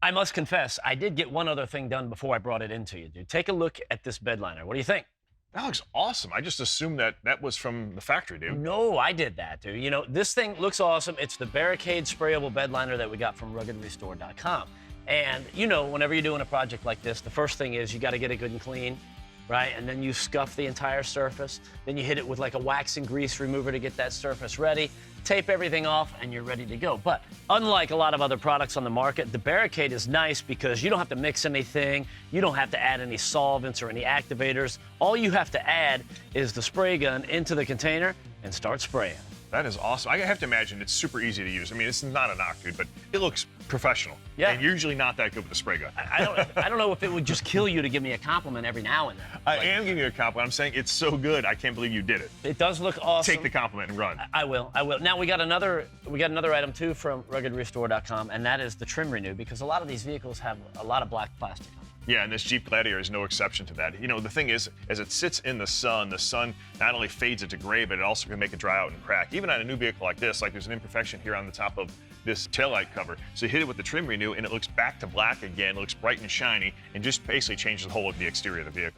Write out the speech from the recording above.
I must confess, I did get one other thing done before I brought it into you, dude. Take a look at this Bedliner. What do you think? That looks awesome. I just assumed that was from the factory, dude. No, I did that, dude. You know, this thing looks awesome. It's the Barricade sprayable Bedliner that we got from ruggedrestore.com. And, you know, whenever you're doing a project like this, the first thing is you got to get it good and clean, right? And then you scuff the entire surface. Then you hit it with like a wax and grease remover to get that surface ready. Tape everything off, and you're ready to go. But unlike a lot of other products on the market, the Barricade is nice because you don't have to mix anything. You don't have to add any solvents or any activators. All you have to add is the spray gun into the container and start spraying. That is awesome. I have to imagine it's super easy to use. I mean, it's not a knock, dude, but it looks professional. Yeah. And you're usually not that good with a spray gun. I don't know if it would just kill you to give me a compliment every now and then. I am giving you a compliment. I'm saying it's so good. I can't believe you did it. It does look awesome. Take the compliment and run. I will. Now we got another item too from ruggedrestore.com, and that is the trim renew, because a lot of these vehicles have a lot of black plastic on them. Yeah, and this Jeep Gladiator is no exception to that. You know, the thing is, as it sits in the sun not only fades it to gray, but it also can make it dry out and crack. Even on a new vehicle like this, like there's an imperfection here on the top of this taillight cover. So you hit it with the trim renew, and it looks back to black again, it looks bright and shiny, and just basically changes the whole look of the exterior of the vehicle.